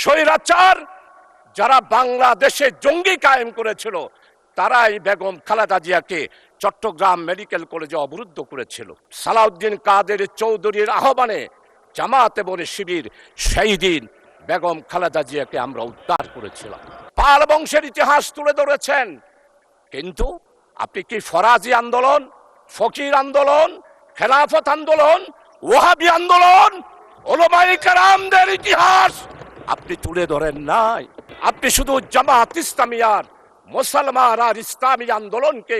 স্বৈরাচার যারা বাংলাদেশে জঙ্গি কায়েম করেছিল তারাই বেগম খালেদা জিয়াকে চট্টগ্রাম মেডিকেল কলেজে অবরুদ্ধ করেছিল। সালাউদ্দিন কাদের চৌধুরীর আহ্বানে জামাত এবং শিবির সেই দিন বেগম খালেদা জিয়াকে আমরা উদ্ধার করেছিলাম। পাল বংশের ইতিহাস তুলে ধরেছেন, কিন্তু আপনি কি ফরাজি আন্দোলন, ফকির আন্দোলন, খেলাফত আন্দোলন, ওয়াহাবি আন্দোলন, উলামায়ে কেরামদের ইতিহাস আপনি তুলে ধরেন নাই। আপনি শুধু জামাত ইসলামিয়ার মুসলমান আর ইসলামী আন্দোলনকে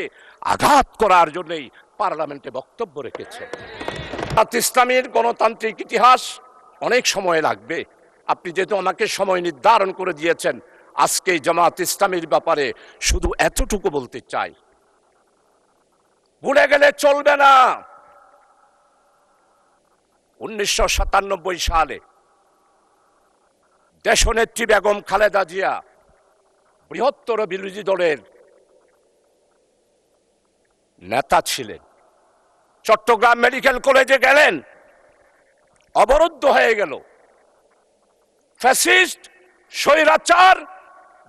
আঘাত করার জন্যই পার্লামেন্টে বক্তব্য রেখেছেন। জামাত ইসলামীর গণতান্ত্রিক ইতিহাস অনেক সময় লাগবে। আপনি যেহেতু আমাকে সময় নির্ধারণ করে দিয়েছেন, আজকে জামাত ইসলামীর ব্যাপারে শুধু এতটুকু বলতে চাই, ভুলে গেলে চলবে না। 1997 সালে দেশনেত্রী বেগম খালেদা জিয়া বৃহত্তর বিরোধী দলের নেতা ছিলেন। চট্টগ্রাম মেডিকেল কলেজে গেলেন, অবরুদ্ধ হয়ে গেল। ফ্যাসিস্ট স্বৈরাচার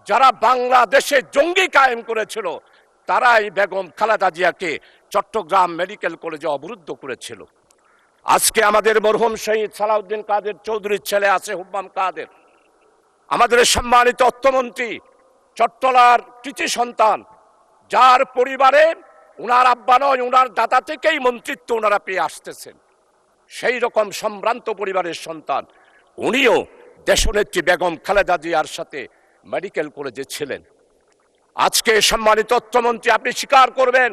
যারা বাংলাদেশে জঙ্গি কায়েম করেছিল তারাই বেগম খালেদা জিয়াকে চট্টগ্রাম মেডিকেল কলেজে অবরুদ্ধ করেছিল। আজকে আমাদের মরহুম শহীদ সালাউদ্দিন কাদের চৌধুরীর ছেলে আছে হুব্বাম কাদের, আমাদের সম্মানিত অর্থমন্ত্রী, চট্টলার কৃতি সন্তান, যার পরিবারে উনার আব্বা নয় উনার দাদা থেকেই মন্ত্রিত্ব ওনারা পেয়ে আসতেছেন, সেই রকম সম্ভ্রান্ত পরিবারের সন্তান উনিও দেশনেত্রী বেগম খালেদা জিয়ার সাথে মেডিকেল কলেজে ছিলেন। আজকে সম্মানিত অর্থমন্ত্রী আপনি স্বীকার করবেন,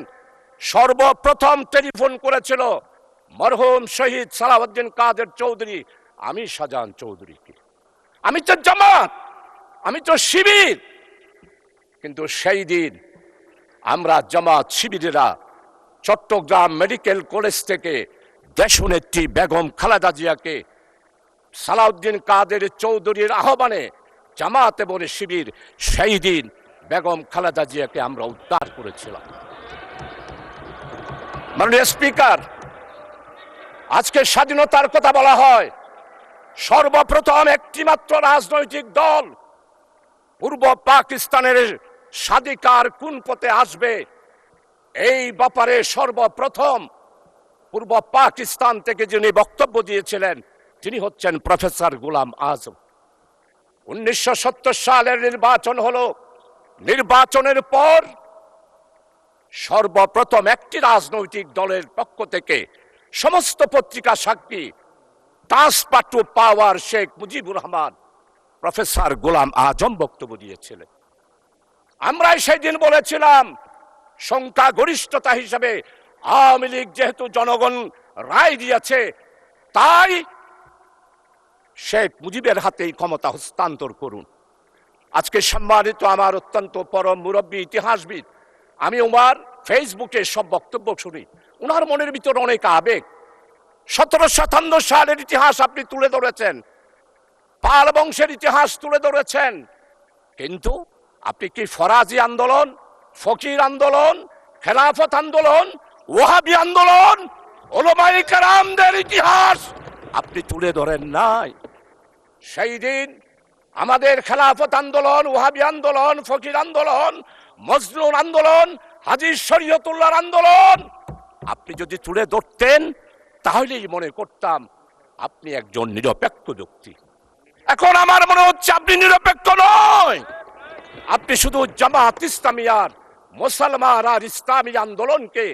সর্বপ্রথম টেলিফোন করেছিল মরহুম শহীদ সালাউদ্দিন কাদের চৌধুরী আমি শাহজাহান চৌধুরীকে। আমি তো জামাত, আমি তো শিবির, কিন্তু সেই দিন আমরা জামাত শিবিরেরা চট্টগ্রাম মেডিকেল কলেজ থেকে দেশনেত্রী বেগম খালেদা জিয়াকে সালাউদ্দিন কাদের চৌধুরীর আহ্বানে জামাত এবং শিবির সেই দিন বেগম খালেদা জিয়াকে আমরা উদ্ধার করেছিলাম। মাননীয় স্পিকার, আজকে স্বাধীনতার কথা বলা হয়, সর্বপ্রথম একটি মাত্র রাজনৈতিক দল পূর্ব পাকিস্তানের স্বাধিকার কোন পথে আসবে এই ব্যাপারে সর্বপ্রথম পূর্ব পাকিস্তান থেকে যিনি বক্তব্য দিয়েছিলেন তিনি হচ্ছেন প্রফেসর গোলাম আজম। 1970 সালের নির্বাচন হলো, নির্বাচনের পর সর্বপ্রথম একটি রাজনৈতিক দলের পক্ষ থেকে সমস্ত পত্রিকা সাক্ষী ট্রান্সপার্ট পাওয়ার শেখ মুজিবুর রহমান প্রফেসর গোলাম আজম বক্তব্য দিয়েছিলেন। আমরাই সেই দিন বলেছিলাম সংখ্যাগরিষ্ঠতা হিসেবে আওয়ামী লীগ যেহেতু জনগণ রায় দিয়েছে তাই শেখ মুজিবের হাতেই ক্ষমতা হস্তান্তর করুন। আজকে সম্মানিত আমার অত্যন্ত পরম মুরব্বী ইতিহাসবিদ, আমি ওনার ফেসবুকে সব বক্তব্য শুনি, ওনার মনের ভিতর অনেক আবেগ। 1757 সালের ইতিহাস আপনি তুলে ধরেছেন, পাল বংশের ইতিহাস তুলে ধরেছেন, কিন্তু আপনি কি ফরাজি আন্দোলন, ফকির আন্দোলন, খেলাফত আন্দোলন, ওয়াহাবি আন্দোলন, উলামায়ে কেরামদের ইতিহাস আপনি তুলে ধরেন নাই। সেই দিন আমাদের খেলাফত আন্দোলন, ওয়াহাবি আন্দোলন, ফকির আন্দোলন, মজলুন আন্দোলন, হাজী শরীয়তুল্লাহর আন্দোলন আপনি যদি তুলে ধরতেন তাহলেই মনে করতাম আপনি একজন নিরপেক্ষ ব্যক্তি। এখন আমার মনে হচ্ছে আপনি নিরপেক্ষ নয়, আপনি শুধু জামাত ইসলামিয়ার মুসলমান আর ইসলামী আন্দোলনকে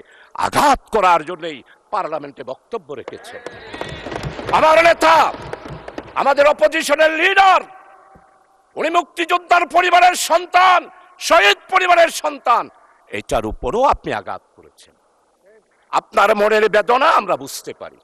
আঘাত করার জন্যই পার্লামেন্টে বক্তব্য রেখেছেন। আমার নেতা, আমাদের অপোজিশনের লিডার, উনি মুক্তিযোদ্ধার পরিবারের সন্তান, শহীদ পরিবারের সন্তান, এটার উপরও আপনি আঘাত করেছেন। আপনার মনের বেদনা আমরা বুঝতে পারি।